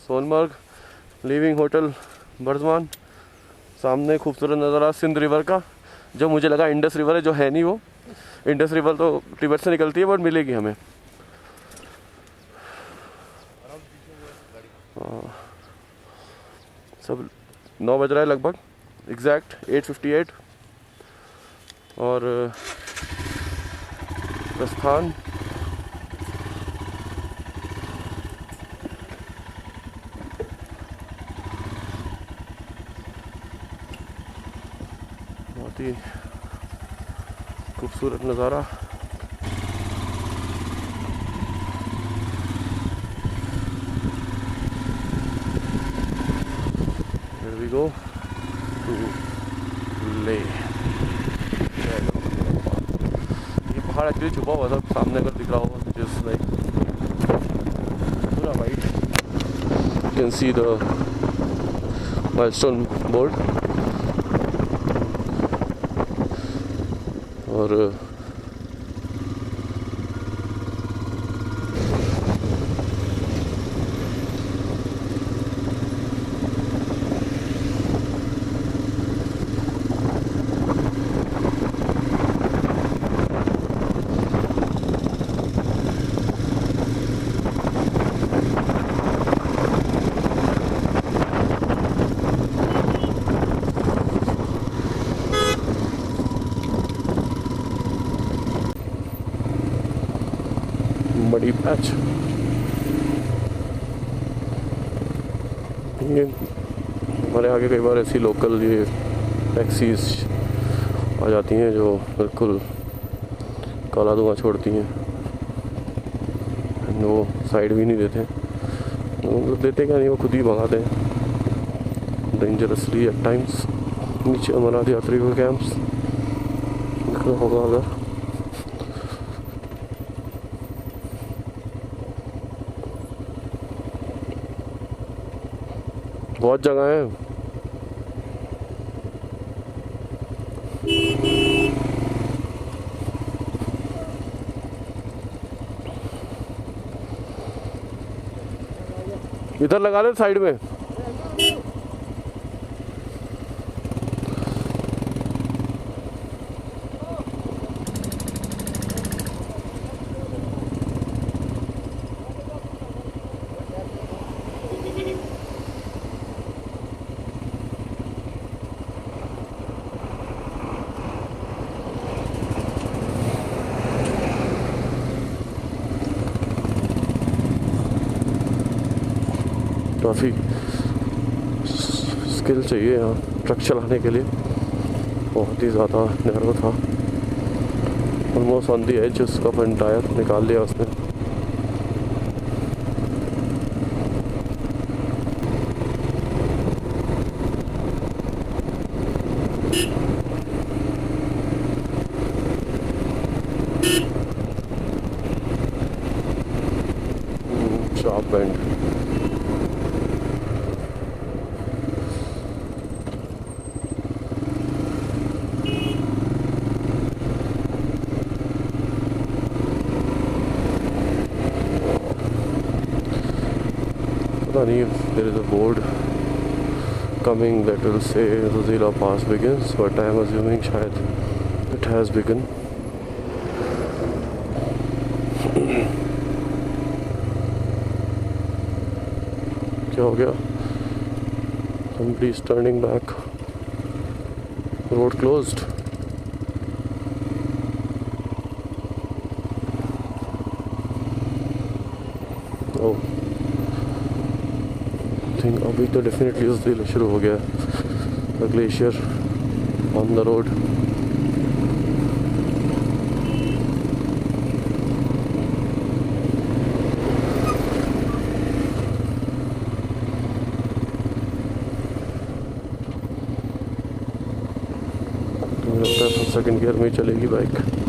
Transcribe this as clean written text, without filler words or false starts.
Sonamarg, living hotel बर्जमान। सामने खूबसूरत नज़ारा सिंध रिवर का, जो मुझे लगा इंडस रिवर है, जो है नहीं। वो इंडस रिवर तो तिब्बत से निकलती है, बट मिलेगी हमें। सब 9 बज रहा है लगभग, एग्जैक्ट 8:58। और प्रस्थान बहुत ही खूबसूरत नज़ारा। Here we go to ले। ये पहाड़ एक्चुअली छुपा हुआ था, सामने अगर दिख रहा होगा, just like पूरा white. You can see the milestone board। और बड़ी पैच। ये हमारे आगे कई बार ऐसी लोकल ये टैक्सीज आ जाती हैं जो बिल्कुल काला धुआं छोड़ती हैं। वो साइड भी नहीं देते, मतलब देते क्या नहीं, वो खुद ही भगाते हैं डेंजरसली एट टाइम्स। नीचे अमरनाथ यात्री का कैंप्स दिख रहा होगा अगर। बहुत जगह है। इधर लगा ले साइड में। काफ़ी स्किल चाहिए यहाँ ट्रक चलाने के लिए, बहुत ही ज़्यादा नैरो था। ऑलमोस्ट ऑन दी एज, उसका फ्रंट टायर निकाल लिया उसने। Sharp bend. There is a board coming that will say Zoji Pass begins, but I am assuming शायद it has begun. क्या हो गया? Somebody is turning back. Road closed. Oh. अभी तो डेफिनेटली उस दिन शुरू हो गया ग्लेशियर ऑन द रोड। तो मुझे लगता है सेकंड गियर में चलेगी बाइक।